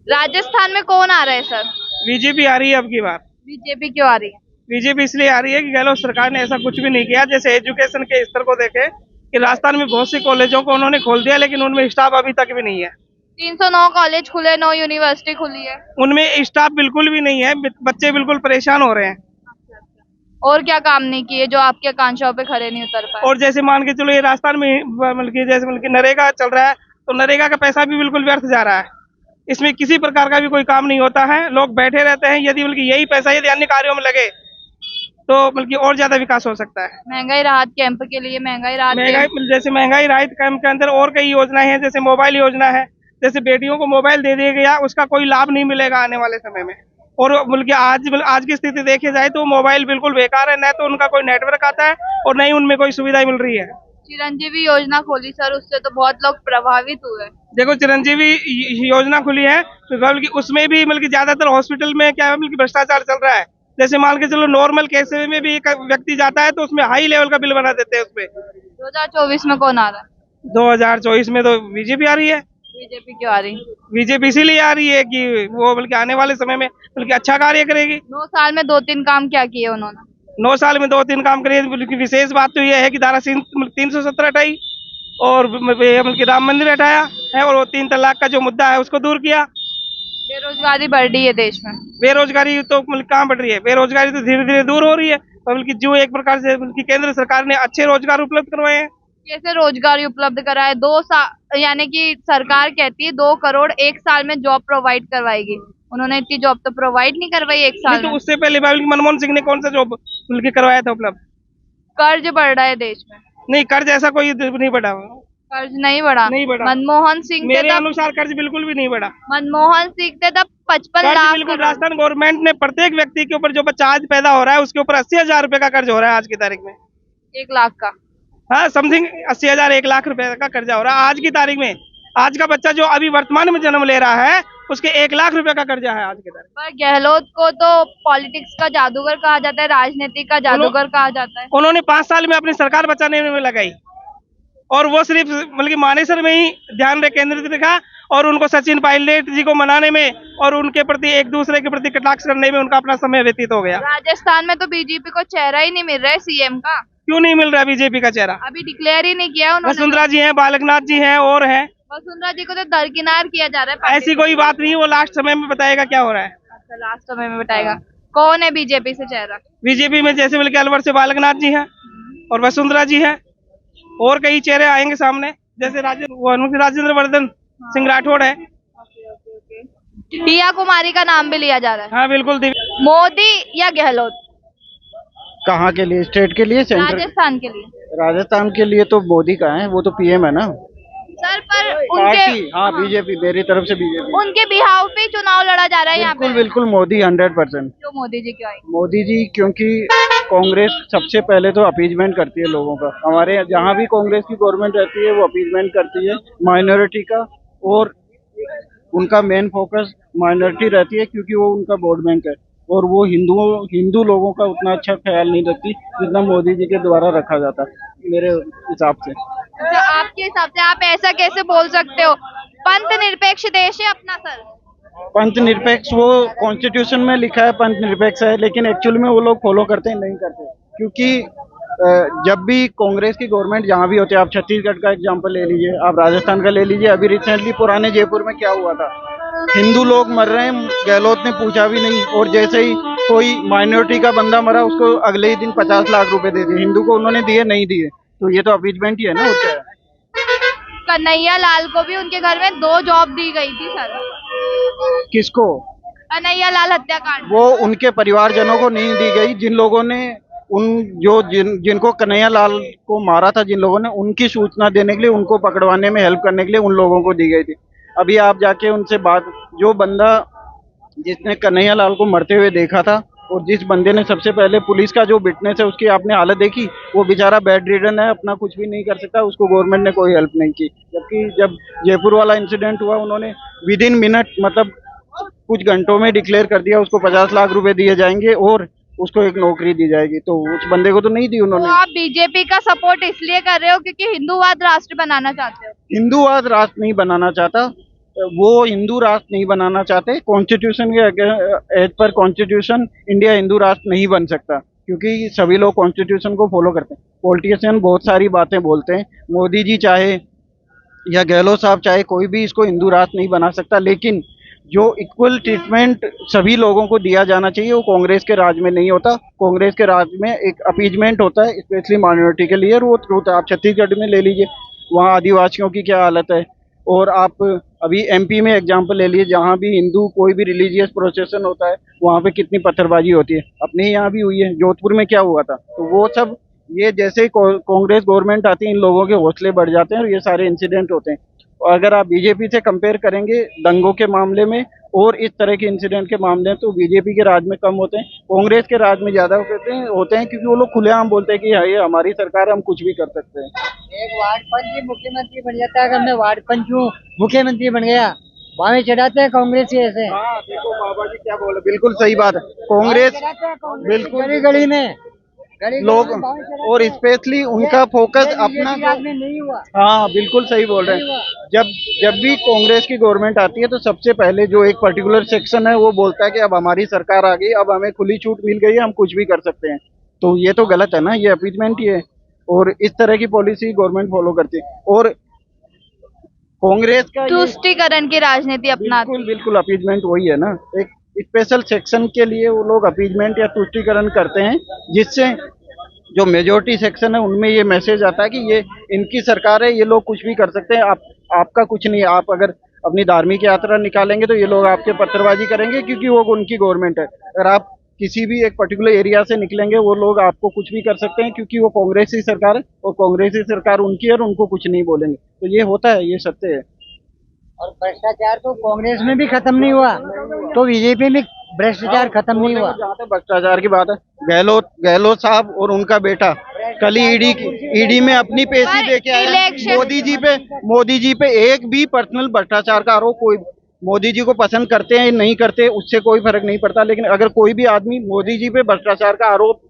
राजस्थान में कौन आ रहा है सर? बीजेपी आ रही है अब की बार। बीजेपी क्यों आ रही है? बीजेपी इसलिए आ रही है कि गहलोत सरकार ने ऐसा कुछ भी नहीं किया। जैसे एजुकेशन के स्तर को देखे कि राजस्थान में बहुत सी कॉलेजों को उन्होंने खोल दिया, लेकिन उनमें स्टाफ अभी तक भी नहीं है। 309 कॉलेज खुले, 9 यूनिवर्सिटी खुली है। उनमें स्टाफ बिल्कुल भी नहीं है, बच्चे बिल्कुल परेशान हो रहे हैं। और क्या काम नहीं किए जो आपके आकांक्षाओं पे खरे नहीं उतर पाए? और जैसे मान के चलो ये राजस्थान में जैसे नरेगा चल रहा है, तो नरेगा का पैसा भी बिल्कुल व्यर्थ जा रहा है। इसमें किसी प्रकार का भी कोई काम नहीं होता है, लोग बैठे रहते हैं। यदि यही पैसा यदि अन्य कार्यों में लगे तो और ज्यादा विकास हो सकता है। महंगाई राहत कैंप के लिए जैसे महंगाई राहत कैंप के अंदर और कई योजनाएं हैं, जैसे मोबाइल योजना है। जैसे बेटियों को मोबाइल दे दिया गया, उसका कोई लाभ नहीं मिलेगा आने वाले समय में। और आज की स्थिति देखी जाए तो मोबाइल बिल्कुल बेकार है, न तो उनका कोई नेटवर्क आता है और न ही उनमें कोई सुविधा मिल रही है। चिरंजीवी योजना खोली सर, उससे तो बहुत लोग प्रभावित हुए। देखो चिरंजीवी योजना खुली है, तो उसमें भी ज्यादातर हॉस्पिटल में क्या है भ्रष्टाचार चल रहा है। जैसे मान के चलो नॉर्मल केस में भी एक व्यक्ति जाता है तो उसमें हाई लेवल का बिल बना देते हैं उसमें। 2024 में कौन आ रहा है? 2024 में तो बीजेपी आ रही है। बीजेपी क्यों आ रही? बीजेपी इसीलिए आ रही है कि वो आने वाले समय में अच्छा कार्य करेगी। 9 साल में 2-3 काम क्या किए उन्होंने? 9 साल में 2-3 काम करिए। विशेष बात तो यह है कि धारा 370 हटाई और राम मंदिर हटाया है, और वो 3 तलाक का जो मुद्दा है उसको दूर किया। बेरोजगारी बढ़ रही है देश में। बेरोजगारी तो कहाँ बढ़ रही है? बेरोजगारी तो धीरे धीरे दूर हो रही है। जो एक प्रकार से केंद्र सरकार ने अच्छे रोजगार उपलब्ध करवाए हैं। कैसे रोजगार उपलब्ध कराए? 2 साल यानी कि सरकार कहती है 2 करोड़ 1 साल में जॉब प्रोवाइड करवाएगी। उन्होंने इतनी जॉब तो प्रोवाइड नहीं करवाई 1 साल तो में। उससे पहले मनमोहन सिंह ने कौन सा जॉब करवाया था उपलब्ध? कर्ज बढ़ रहा है देश में। नहीं, कर्ज ऐसा कोई नहीं बढ़ा। कर्ज नहीं बढ़ा। मनमोहन सिंह मेरे अनुसार कर्ज बिल्कुल भी नहीं बढ़ा। मनमोहन सिंह थे तब 55 लाख बिल्कुल राजस्थान गवर्नमेंट ने प्रत्येक व्यक्ति के ऊपर जो बच्चा आज पैदा हो रहा है उसके ऊपर 80,000 रुपए का कर्ज हो रहा है आज की तारीख में। 1 लाख का? हाँ, समथिंग 80,000 1 लाख रुपए का कर्जा हो रहा है आज की तारीख में। आज का बच्चा जो अभी वर्तमान में जन्म ले रहा है उसके 1 लाख रुपए का कर्जा है आज की तारीख। पर गहलोत को तो पॉलिटिक्स का जादूगर कहा जाता है, राजनीति का जादूगर कहा जाता है। उन्होंने 5 साल में अपनी सरकार बचाने में लगाई और वो सिर्फ मानेसर में ही ध्यान केंद्रित रखा, और उनको सचिन पायलट जी को मनाने में और उनके प्रति एक दूसरे के प्रति कटाक्ष करने में उनका अपना समय व्यतीत हो गया। राजस्थान में तो बीजेपी को चेहरा ही नहीं मिल रहा है सीएम का। क्यों नहीं मिल रहा बीजेपी का चेहरा? अभी डिक्लेयर ही नहीं किया उन्होंने। वसुंधरा जी हैं, बालकनाथ जी हैं और हैं। वसुंधरा जी को तो दरकिनार किया जा रहा है। ऐसी कोई बात नहीं, वो लास्ट समय में बताएगा क्या हो रहा है। अच्छा, लास्ट समय में बताएगा। कौन है बीजेपी से चेहरा? बीजेपी में जैसे अलवर से बालकनाथ जी हैं और वसुंधरा जी हैं, और कई चेहरे आएंगे सामने, जैसे राजेंद्र वर्धन सिंह राठौड़ है। दिया कुमारी का नाम भी लिया जा रहा है। हाँ बिल्कुल। मोदी या गहलोत? कहाँ के लिए? स्टेट के लिए? सेंटर? राजस्थान के लिए। राजस्थान के लिए तो मोदी का है, वो तो पीएम है ना सर। पर पार्टी, हाँ बीजेपी, मेरी तरफ से बीजेपी। उनके बिहाव पे चुनाव लड़ा जा रहा है यहाँ पे। बिल्कुल बिल्कुल मोदी 100%। क्यों मोदी जी क्यों आए? मोदी जी क्योंकि कांग्रेस सबसे पहले तो अपीजमेंट करती है लोगों का। हमारे जहाँ भी कांग्रेस की गवर्नमेंट रहती है वो अपीजमेंट करती है माइनॉरिटी का, और उनका मेन फोकस माइनॉरिटी रहती है क्योंकि वो उनका वोट बैंक है, और वो हिंदू लोगों का उतना अच्छा ख्याल नहीं रखती जितना मोदी जी के द्वारा रखा जाता है मेरे हिसाब से। तो आपके हिसाब से आप ऐसा कैसे बोल सकते हो? पंथ निरपेक्ष देश है अपना सर। पंथ निरपेक्ष वो कॉन्स्टिट्यूशन में लिखा है पंथ निरपेक्ष है, लेकिन एक्चुअल में वो लोग फॉलो करते हैं नहीं करते। क्योंकि जब भी कांग्रेस की गवर्नमेंट जहाँ भी होती है, आप छत्तीसगढ़ का एग्जांपल ले लीजिए, आप राजस्थान का ले लीजिए, अभी रिसेंटली पुराने जयपुर में क्या हुआ था, हिंदू लोग मर रहे हैं, गहलोत ने पूछा भी नहीं, और जैसे ही कोई माइनॉरिटी का बंदा मरा उसको अगले ही दिन 50 लाख रुपए दे दिए। हिंदू को उन्होंने दिए नहीं दिए, तो ये तो अपीजमेंट ही है ना। और क्या है? कन्हैया लाल को भी उनके घर में 2 जॉब दी गई थी सर। किसको? कन्हैया लाल हत्याकांड। वो उनके परिवारजनों को नहीं दी गई, जिन लोगों ने जिनको कन्हैया लाल को मारा था, जिन लोगों ने, उनकी सूचना देने के लिए, उनको पकड़वाने में हेल्प करने के लिए उन लोगों को दी गई थी। अभी आप जाके उनसे बात, जो बंदा जिसने कन्हैया लाल को मरते हुए देखा था और जिस बंदे ने सबसे पहले, पुलिस का जो विटनेस है, उसकी आपने हालत देखी, वो बेचारा बेड रिडन है, अपना कुछ भी नहीं कर सकता, उसको गवर्नमेंट ने कोई हेल्प नहीं की। जबकि जब जयपुर वाला इंसिडेंट हुआ, उन्होंने विद इन मिनट, मतलब कुछ घंटों में डिक्लेयर कर दिया उसको 50 लाख रुपए दिए जाएंगे और उसको एक नौकरी दी जाएगी, तो उस बंदे को तो नहीं दी उन्होंने। तो आप बीजेपी का सपोर्ट इसलिए कर रहे हो क्योंकि हिंदूवाद राष्ट्र बनाना चाहते हो? हिंदूवाद राष्ट्र नहीं बनाना चाहता, वो हिंदू राष्ट्र नहीं बनाना चाहते। कॉन्स्टिट्यूशन के as per constitution India Hindu राष्ट्र नहीं बन सकता, क्योंकि सभी लोग कॉन्स्टिट्यूशन को फॉलो करते हैं। पॉलिटिशियन बहुत सारी बातें बोलते हैं, मोदी जी चाहे या गहलोत साहब चाहे, कोई भी इसको हिंदू राष्ट्र नहीं बना सकता, लेकिन जो इक्वल ट्रीटमेंट सभी लोगों को दिया जाना चाहिए वो कांग्रेस के राज में नहीं होता। कांग्रेस के राज में एक अपीजमेंट होता है, स्पेशली माइनॉरिटी के लिए, और वो होता है। आप छत्तीसगढ़ में ले लीजिए, वहाँ आदिवासियों की क्या हालत है, और आप अभी एमपी में एग्जाम्पल ले लीजिए, जहाँ भी हिंदू कोई भी रिलीजियस प्रोसेशन होता है वहाँ पे कितनी पत्थरबाजी होती है। अपने यहाँ भी हुई है, जोधपुर में क्या हुआ था। तो वो सब, ये जैसे ही कांग्रेस गवर्नमेंट आती है, इन लोगों के हौसले बढ़ जाते हैं और ये सारे इंसिडेंट होते हैं। और अगर आप बीजेपी से कंपेयर करेंगे दंगों के मामले में और इस तरह के इंसिडेंट के मामले में, तो बीजेपी के राज में कम होते हैं, कांग्रेस के राज में ज्यादा होते हैं, क्योंकि वो लोग खुलेआम बोलते हैं कि हाँ ये हमारी सरकार है, हम कुछ भी कर सकते हैं। एक वार्ड पंच ही मुख्यमंत्री बन जाता है। अगर मैं वार्ड पंच हूँ, मुख्यमंत्री बन गया, वहाँ चढ़ाते हैं कांग्रेस ही ऐसे। हाँ देखो बाबा जी क्या बोले, बिल्कुल सही बात है। कांग्रेस बिल्कुल गली गली में लोग, और स्पेशली उनका फोकस अपना नहीं हुआ। हाँ बिल्कुल सही बोल रहे हैं। जब भी कांग्रेस की गवर्नमेंट आती है तो सबसे पहले जो एक पर्टिकुलर सेक्शन है वो बोलता है कि अब हमारी सरकार आ गई, अब हमें खुली छूट मिल गई है, हम कुछ भी कर सकते हैं। तो ये तो गलत है ना, ये अपीजमेंट ही है, और इस तरह की पॉलिसी गवर्नमेंट फॉलो करती है। और कांग्रेस का तुष्टीकरण की राजनीति अपनाती है। बिल्कुल बिल्कुल अपीजमेंट वही है ना, एक स्पेशल सेक्शन के लिए वो लोग अपीजमेंट या तुष्टीकरण करते हैं, जिससे जो मेजोरिटी सेक्शन है उनमें ये मैसेज आता है कि ये इनकी सरकार है, ये लोग कुछ भी कर सकते हैं, आपका कुछ नहीं है। आप अगर अपनी धार्मिक यात्रा निकालेंगे तो ये लोग आपके पत्थरबाजी करेंगे, क्योंकि वो उनकी गवर्नमेंट है। अगर आप किसी भी एक पर्टिकुलर एरिया से निकलेंगे, वो लोग आपको कुछ भी कर सकते हैं, क्योंकि वो कांग्रेस की सरकार है और कांग्रेस की सरकार उनकी है, और उनको कुछ नहीं बोलेंगे। तो ये होता है, ये सत्य है। और भ्रष्टाचार तो कांग्रेस में भी खत्म नहीं हुआ, तो बीजेपी में भ्रष्टाचार खत्म नहीं हुआ। जहाँ तक भ्रष्टाचार की बात है, गहलोत साहब और उनका बेटा कल ही ईडी में अपनी पेशी दे के आया। मोदी जी पे एक भी पर्सनल भ्रष्टाचार का आरोप, कोई मोदी जी को पसंद करते हैं नहीं करते उससे कोई फर्क नहीं पड़ता, लेकिन अगर कोई भी आदमी मोदी जी पे भ्रष्टाचार का आरोप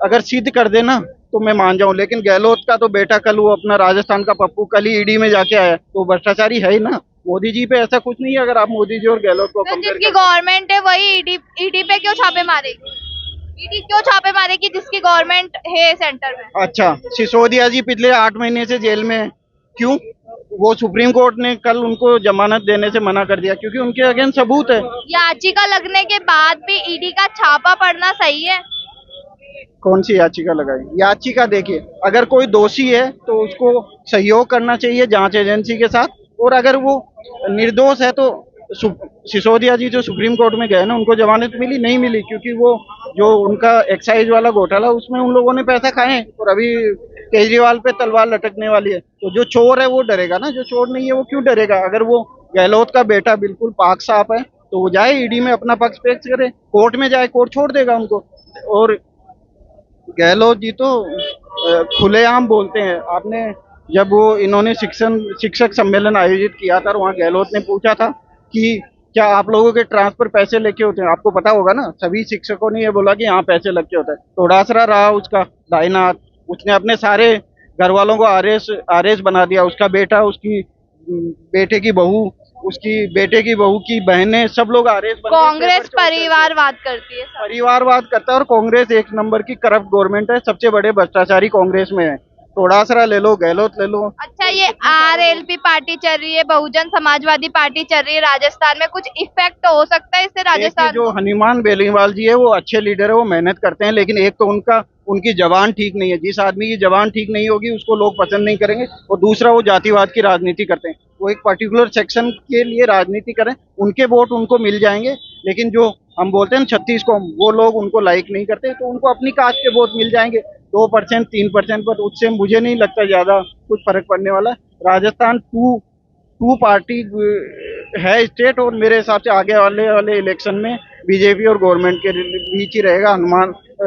अगर सिद्ध कर देना तो मैं मान जाऊं। लेकिन गहलोत का तो बेटा कल वो अपना राजस्थान का पप्पू कल ही ईडी में जाके आया, तो भ्रष्टाचारी है ही ना। मोदी जी पे ऐसा कुछ नहीं है। अगर आप मोदी जी और गहलोत को तो कंपेयर जिसकी गवर्नमेंट है वही ईडी पे क्यों छापे मारेगी? ईडी क्यों छापे मारेगी जिसकी गवर्नमेंट है सेंटर में? अच्छा, सिसोदिया जी पिछले 8 महीने से जेल में है, क्यों? वो सुप्रीम कोर्ट ने कल उनको जमानत देने से मना कर दिया, क्योंकि उनके अगेंस्ट सबूत है। याचिका लगने के बाद भी ईडी का छापा पड़ना सही है? कौन सी याचिका लगाई? याचिका देखिए, अगर कोई दोषी है तो उसको सहयोग करना चाहिए जांच एजेंसी के साथ, और अगर वो निर्दोष है तो सिसोदिया जी जो सुप्रीम कोर्ट में गए ना, उनको जमानत मिली नहीं मिली, क्योंकि वो जो उनका एक्साइज वाला घोटाला उसमें उन लोगों ने पैसा खाए हैं, और अभी केजरीवाल पे तलवार लटकने वाली है। तो जो चोर है वो डरेगा ना, जो चोर नहीं है वो क्यों डरेगा? अगर वो गहलोत का बेटा बिल्कुल पाक साफ है तो वो जाए ईडी में अपना पक्ष पेश करे, कोर्ट में जाए, कोर्ट छोड़ देगा उनको। और गहलोत जी तो खुलेआम बोलते हैं। आपने जब वो इन्होंने शिक्षक सम्मेलन आयोजित किया था, वहाँ गहलोत ने पूछा था कि क्या आप लोगों के ट्रांसफर पैसे लेके होते हैं? आपको पता होगा ना, सभी शिक्षकों ने ये बोला कि हाँ पैसे लेके होता है। थोड़ासरा रहा उसका दाइनाथ, उसने अपने सारे घर वालों को आरएस बना दिया। उसका बेटा, उसकी बेटे की बहू, उसकी बेटे की बहू की बहनें, सब लोग आरएस बन गए। कांग्रेस परिवारवाद करती है सब। परिवारवाद करता है, और कांग्रेस एक नंबर की करप्ट गवर्नमेंट है। सबसे बड़े भ्रष्टाचारी कांग्रेस में है। थोड़ासरा ले लो, गहलोत ले लो। अच्छा, ये आरएलपी पार्टी चल रही है, बहुजन समाजवादी पार्टी चल रही है राजस्थान में, कुछ इफेक्ट हो सकता है इससे राजस्थान? जो हनुमान बेनीवाल जी है वो अच्छे लीडर है, वो मेहनत करते हैं, लेकिन एक तो उनकी जबान ठीक नहीं है। जिस आदमी की जबान ठीक नहीं होगी उसको लोग पसंद नहीं करेंगे। और दूसरा, वो जातिवाद की राजनीति करते हैं। वो एक पर्टिकुलर सेक्शन के लिए राजनीति करें, उनके वोट उनको मिल जाएंगे, लेकिन जो हम बोलते हैं 36 को, वो लोग उनको लाइक नहीं करते, तो उनको अपनी कास्ट के वोट मिल जाएंगे 2% 3%, पर उससे मुझे नहीं लगता ज्यादा कुछ फर्क पड़ने वाला। राजस्थान टू पार्टी है स्टेट, और मेरे हिसाब से आगे वाले इलेक्शन में बीजेपी और गवर्नमेंट के बीच ही रहेगा।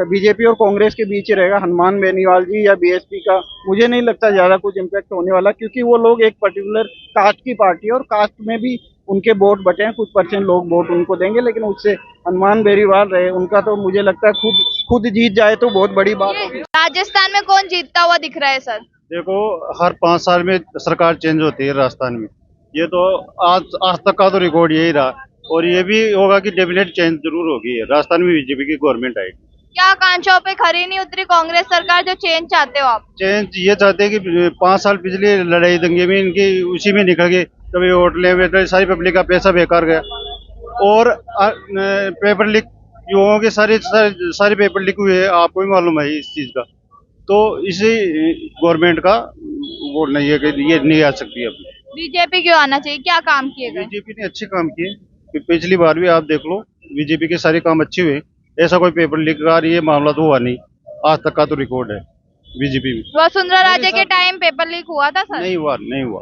बीजेपी और कांग्रेस के बीच ही रहेगा। हनुमान बेनीवाल जी या बीएसपी का मुझे नहीं लगता ज्यादा कुछ इम्पैक्ट होने वाला, क्योंकि वो लोग एक पर्टिकुलर कास्ट की पार्टी है, और कास्ट में भी उनके वोट बटे हैं। कुछ % लोग वोट उनको देंगे, लेकिन उससे हनुमान बेनीवाल रहे, उनका तो मुझे लगता है खुद जीत जाए तो बहुत बड़ी बात होगी। राजस्थान में कौन जीतता हुआ दिख रहा है सर? देखो, हर 5 साल में सरकार चेंज होती है राजस्थान में, ये तो आज तक का तो रिकॉर्ड यही रहा, और ये भी होगा कि डेफिनेट चेंज जरूर होगी। राजस्थान में बीजेपी की गवर्नमेंट आएगी। क्या आकांक्षाओं पे खरी नहीं उतरी कांग्रेस सरकार जो चेंज चाहते हो आप? चेंज ये चाहते हैं कि 5 साल पिछले लड़ाई दंगे में इनकी उसी में निकल गए, कभी होटलें में सारी पब्लिक का पैसा बेकार गया, और पेपर लीक युवाओं के सारे पेपर लीक हुए हैं, आपको भी मालूम है इस चीज का। तो इसी गवर्नमेंट का वो नहीं है कि ये नहीं आ सकती अभी। बीजेपी क्यों आना चाहिए, क्या काम किए गए? बीजेपी ने अच्छे काम किए, पिछली बार भी आप देख लो, बीजेपी के सारे काम अच्छे हुए। ऐसा कोई पेपर लीक का ये मामला तो हुआ नहीं, आज तक का तो रिकॉर्ड है बीजेपी में। वसुंधरा राजे के टाइम पेपर लीक हुआ था सर? नहीं हुआ।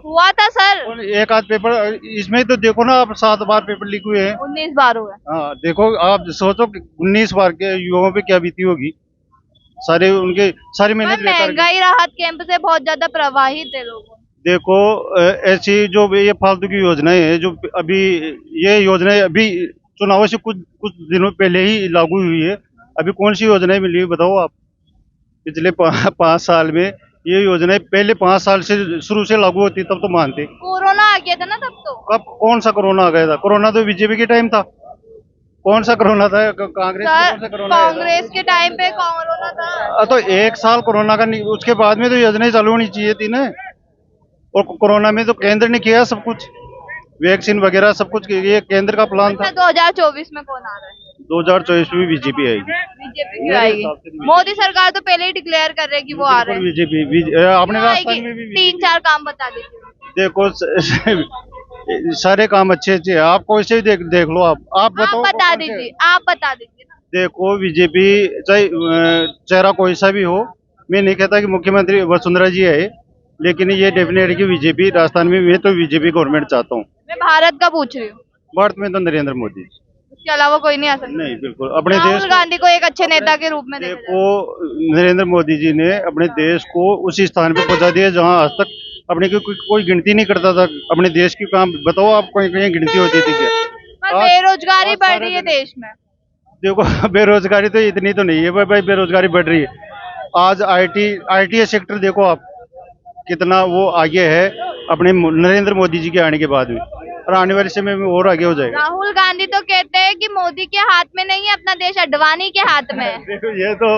हुआ था सर, और एक आध पेपर इसमें तो देखो ना, आप 7 बार पेपर लीक हुए हैं। 19 बार हुए। हाँ देखो, आप सोचो कि 19 बार के युवाओं पे क्या बीती होगी, सारे उनके सारी मेहनत पर बेकार गई। महंगाई राहत कैंप से बहुत ज्यादा प्रभावित है लोग। देखो ऐसी जो भी ये फालतू की योजनाएं हैं, जो अभी ये योजनाएं अभी चुनाव से कुछ दिनों पहले ही लागू हुई है। अभी कौन सी योजनाएं मिली बताओ आप? पिछले 5 साल में ये योजनाएं पहले 5 साल से शुरू से लागू होती तब तो मानते। कोरोना आ गया था ना तब तो। कब कौन सा कोरोना आ गया था? कोरोना तो बीजेपी के टाइम था। कौन सा कोरोना था? कांग्रेस में कौन सा सर कोरोना आया था? कांग्रेस के टाइम पे कोरोना था। तो 1 साल कोरोना का उसके बाद में तो योजनाएं चालू होनी चाहिए थी ना। और कोरोना में तो केंद्र ने किया सब कुछ, वैक्सीन वगैरह सब कुछ, ये केंद्र का प्लान था। 2024 में कौन आ रहा है? 2024 में बीजेपी आएगी। बीजेपी क्यों आएगी? मोदी सरकार तो पहले ही डिक्लेयर कर रहे हैं कि वो आ रहे हैं। बीजेपी अपने क्यों राजस्थान आएगी? में भी 3-4 काम बता दीजिए। देखो सारे काम अच्छे अच्छे हैं, आप कोई से भी देख लो। आप आप बताओ बता कौन से? दीजिए, आप बता दीजिए ना। देखो बीजेपी चाहे चेहरा कोई सा भी हो, मैं नहीं कहता कि मुख्यमंत्री वसुंधरा जी आए, लेकिन ये डेफिनेट है कि बीजेपी राजस्थान में, मैं तो बीजेपी गवर्नमेंट चाहता हूँ। मैं भारत का पूछ रही हूँ, भारत में तो नरेंद्र मोदी। उसके अलावा कोई नहीं आ सकता? नहीं, बिल्कुल अपने देश राहुल गांधी को एक अच्छे नेता के रूप में देखा जाए। देखो, नरेंद्र मोदी जी ने अपने देश को उसी स्थान पे पहुंचा दिया जहां आज तक अपने की कोई गिनती नहीं करता था। अपने देश की काम बताओ आप, कहीं कहीं गिनती होती थी क्या? पर आज- बेरोजगारी आज बढ़ सारे रही है देश में। देखो बेरोजगारी तो इतनी तो नहीं है भाई, बेरोजगारी बढ़ रही है। आज आईटी सेक्टर देखो आप, कितना वो आगे है अपने नरेंद्र मोदी जी के आने के बाद में, और आने वाले समय में और आगे हो जाएगा। राहुल गांधी तो कहते हैं कि मोदी के हाथ में नहीं है अपना देश, अडवाणी के हाथ में है। देखो ये तो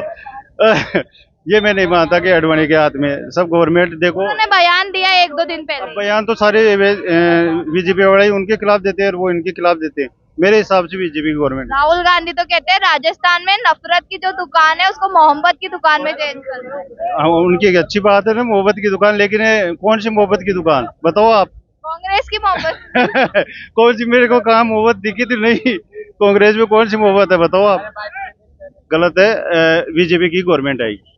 ये मैं नहीं मानता कि अडवाणी के हाथ में सब गवर्नमेंट। देखो उन्होंने बयान दिया 1-2 दिन पहले। बयान तो सारे बीजेपी वाले उनके खिलाफ देते हैं और वो इनके खिलाफ देते हैं, मेरे हिसाब से बीजेपी गवर्नमेंट। राहुल गांधी तो कहते हैं राजस्थान में नफरत की जो दुकान है उसको मोहब्बत की दुकान में चेंज कर दो। उनकी एक अच्छी बात है ना, मोहब्बत की दुकान, लेकिन कौन सी मोहब्बत की दुकान बताओ आप? कांग्रेस की मोहब्बत। कौन सी? मेरे को कहाँ मोहब्बत दिखी थी? नहीं, कांग्रेस में कौन सी मोहब्बत है बताओ आप? गलत है, बीजेपी की गवर्नमेंट आएगी।